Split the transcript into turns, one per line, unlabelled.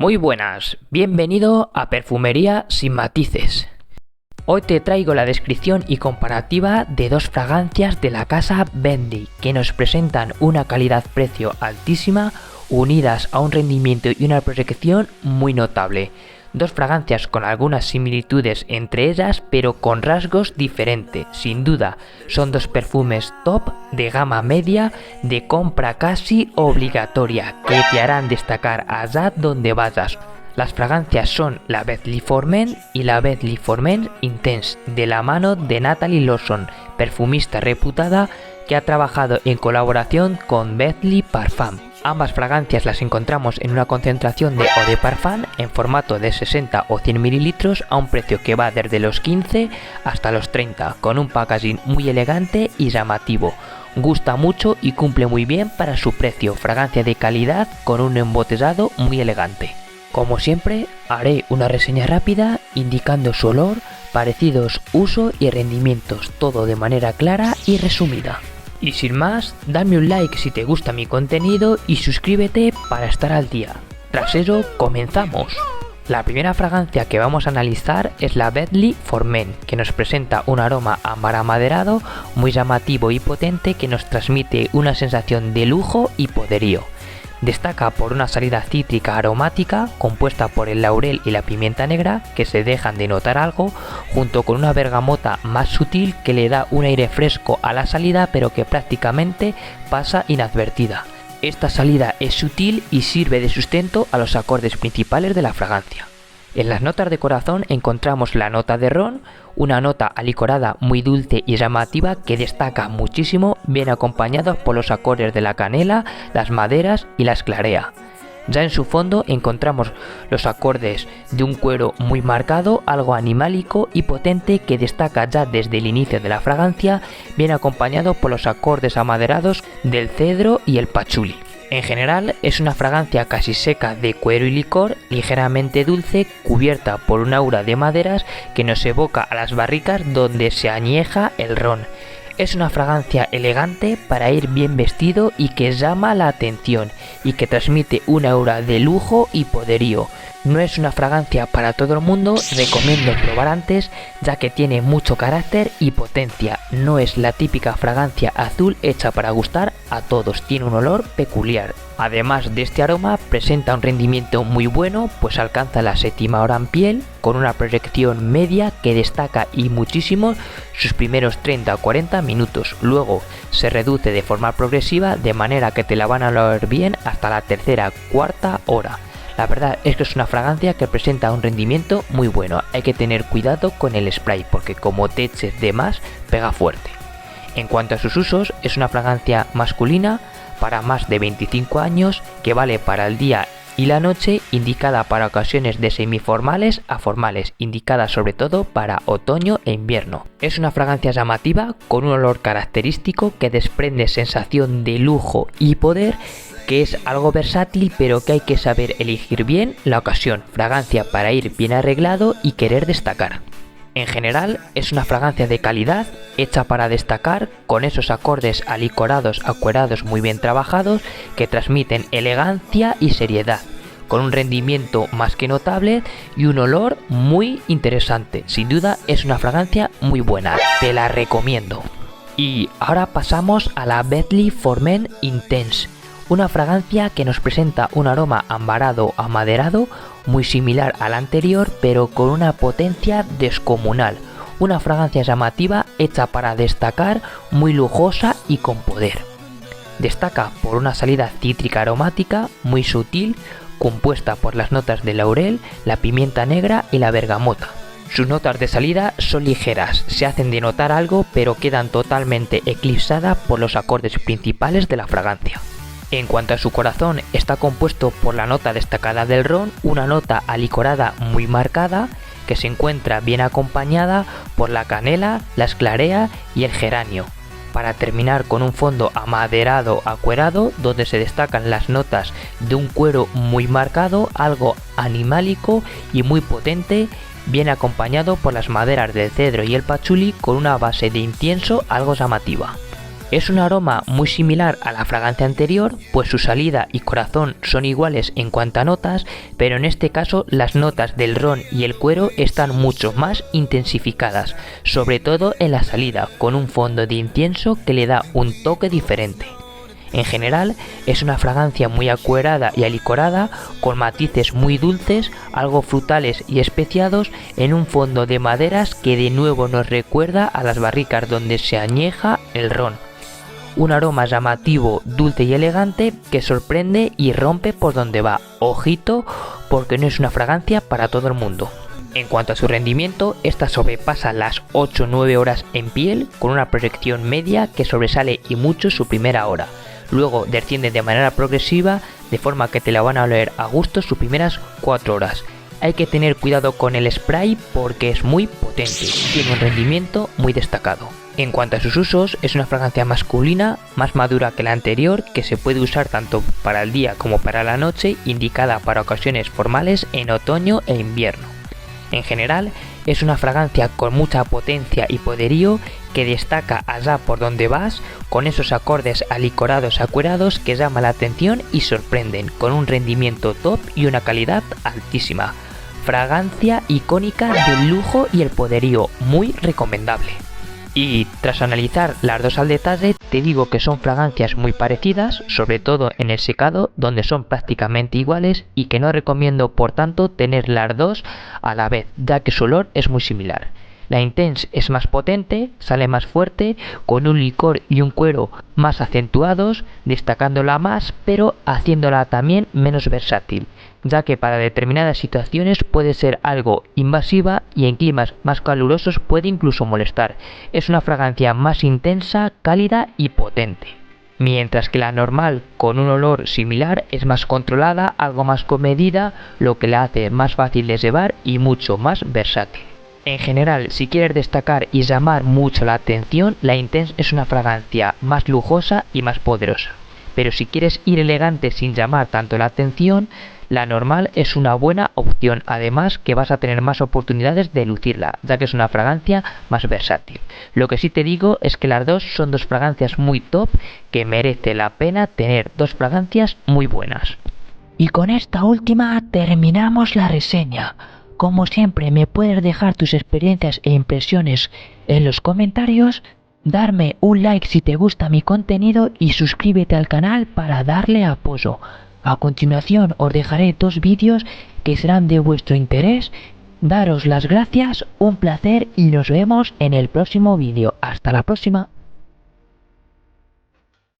Muy buenas, bienvenido a Perfumería sin matices. Hoy te traigo la descripción y comparativa de dos fragancias de la casa Bentley que nos presentan una calidad-precio altísima unidas a un rendimiento y una proyección muy notable. Dos fragancias con algunas similitudes entre ellas, pero con rasgos diferentes. Sin duda, son dos perfumes top de gama media, de compra casi obligatoria, que te harán destacar allá donde vayas. Las fragancias son la Bentley For Men y la Bentley For Men Intense, de la mano de Natalie Lawson, perfumista reputada que ha trabajado en colaboración con Bentley Parfum. Ambas fragancias las encontramos en una concentración de Eau de Parfum en formato de 60 o 100 ml a un precio que va desde los 15 hasta los 30, con un packaging muy elegante y llamativo. Gusta mucho y cumple muy bien para su precio, fragancia de calidad con un embotellado muy elegante. Como siempre, haré una reseña rápida indicando su olor, parecidos, uso y rendimientos, todo de manera clara y resumida. Y sin más, dame un like si te gusta mi contenido y suscríbete para estar al día. Tras eso, comenzamos. La primera fragancia que vamos a analizar es la Bentley For Men, que nos presenta un aroma ámbar amaderado muy llamativo y potente que nos transmite una sensación de lujo y poderío. Destaca por una salida cítrica aromática compuesta por el laurel y la pimienta negra que se dejan de notar algo, junto con una bergamota más sutil que le da un aire fresco a la salida pero que prácticamente pasa inadvertida. Esta salida es sutil y sirve de sustento a los acordes principales de la fragancia. En las notas de corazón encontramos la nota de ron, una nota alicorada muy dulce y llamativa que destaca muchísimo, bien acompañados por los acordes de la canela, las maderas y la esclarea. Ya en su fondo encontramos los acordes de un cuero muy marcado, algo animálico y potente que destaca ya desde el inicio de la fragancia, bien acompañado por los acordes amaderados del cedro y el pachuli. En general es una fragancia casi seca de cuero y licor, ligeramente dulce, cubierta por un aura de maderas que nos evoca a las barricas donde se añeja el ron. Es una fragancia elegante para ir bien vestido y que llama la atención y que transmite un aura de lujo y poderío. No es una fragancia para todo el mundo, recomiendo probar antes ya que tiene mucho carácter y potencia. No es la típica fragancia azul hecha para gustar a todos, tiene un olor peculiar. Además de este aroma, presenta un rendimiento muy bueno, pues alcanza la séptima hora en piel, con una proyección media que destaca y muchísimo sus primeros 30 o 40 minutos. Luego se reduce de forma progresiva, de manera que te la van a oler bien hasta la tercera, cuarta hora. La verdad es que es una fragancia que presenta un rendimiento muy bueno. Hay que tener cuidado con el spray porque como te eches de más, pega fuerte. En cuanto a sus usos, es una fragancia masculina para más de 25 años que vale para el día y la noche, indicada para ocasiones de semiformales a formales, indicada sobre todo para otoño e invierno. Es una fragancia llamativa con un olor característico que desprende sensación de lujo y poder, que es algo versátil pero que hay que saber elegir bien la ocasión. Fragancia para ir bien arreglado y querer destacar. En general es una fragancia de calidad, hecha para destacar, con esos acordes alicorados, acuerados muy bien trabajados que transmiten elegancia y seriedad, con un rendimiento más que notable y un olor muy interesante. Sin duda es una fragancia muy buena, te la recomiendo. Y ahora pasamos a la Bentley For Men Intense, una fragancia que nos presenta un aroma ambarado amaderado muy similar al anterior pero con una potencia descomunal. Una fragancia llamativa hecha para destacar, muy lujosa y con poder. Destaca por una salida cítrica aromática muy sutil, compuesta por las notas de laurel, la pimienta negra y la bergamota. Sus notas de salida son ligeras, se hacen de notar algo pero quedan totalmente eclipsadas por los acordes principales de la fragancia. En cuanto a su corazón, está compuesto por la nota destacada del ron, una nota alicorada muy marcada que se encuentra bien acompañada por la canela, la esclarea y el geranio, para terminar con un fondo amaderado acuerado donde se destacan las notas de un cuero muy marcado, algo animálico y muy potente, bien acompañado por las maderas del cedro y el pachuli con una base de incienso algo llamativa. Es un aroma muy similar a la fragancia anterior, pues su salida y corazón son iguales en cuanto a notas, pero en este caso las notas del ron y el cuero están mucho más intensificadas, sobre todo en la salida, con un fondo de incienso que le da un toque diferente. En general, es una fragancia muy acuerada y alicorada, con matices muy dulces, algo frutales y especiados, en un fondo de maderas que de nuevo nos recuerda a las barricas donde se añeja el ron. Un aroma llamativo, dulce y elegante que sorprende y rompe por donde va. Ojito, porque no es una fragancia para todo el mundo. En cuanto a su rendimiento, esta sobrepasa las 8-9 horas en piel, con una proyección media que sobresale y mucho su primera hora. Luego desciende de manera progresiva, de forma que te la van a oler a gusto sus primeras 4 horas. Hay que tener cuidado con el spray porque es muy potente, tiene un rendimiento muy destacado. En cuanto a sus usos, es una fragancia masculina, más madura que la anterior, que se puede usar tanto para el día como para la noche, indicada para ocasiones formales en otoño e invierno. En general, es una fragancia con mucha potencia y poderío que destaca allá por donde vas, con esos acordes alicorados acuerados que llaman la atención y sorprenden, con un rendimiento top y una calidad altísima. Fragancia icónica del lujo y el poderío, muy recomendable. Y tras analizar las dos al detalle, te digo que son fragancias muy parecidas, sobre todo en el secado, donde son prácticamente iguales, y que no recomiendo por tanto tener las dos a la vez, ya que su olor es muy similar. La Intense es más potente, sale más fuerte, con un licor y un cuero más acentuados, destacándola más, pero haciéndola también menos versátil, ya que para determinadas situaciones puede ser algo invasiva y en climas más calurosos puede incluso molestar. Es una fragancia más intensa, cálida y potente. Mientras que la normal, con un olor similar, es más controlada, algo más comedida, lo que la hace más fácil de llevar y mucho más versátil. En general, si quieres destacar y llamar mucho la atención, la Intense es una fragancia más lujosa y más poderosa. Pero si quieres ir elegante sin llamar tanto la atención, la normal es una buena opción, además que vas a tener más oportunidades de lucirla, ya que es una fragancia más versátil. Lo que sí te digo es que las dos son dos fragancias muy top, que merece la pena tener dos fragancias muy buenas.
Y con esta última terminamos la reseña. Como siempre, me puedes dejar tus experiencias e impresiones en los comentarios, darme un like si te gusta mi contenido y suscríbete al canal para darle apoyo. A continuación os dejaré dos vídeos que serán de vuestro interés. Daros las gracias, un placer y nos vemos en el próximo vídeo. Hasta la próxima.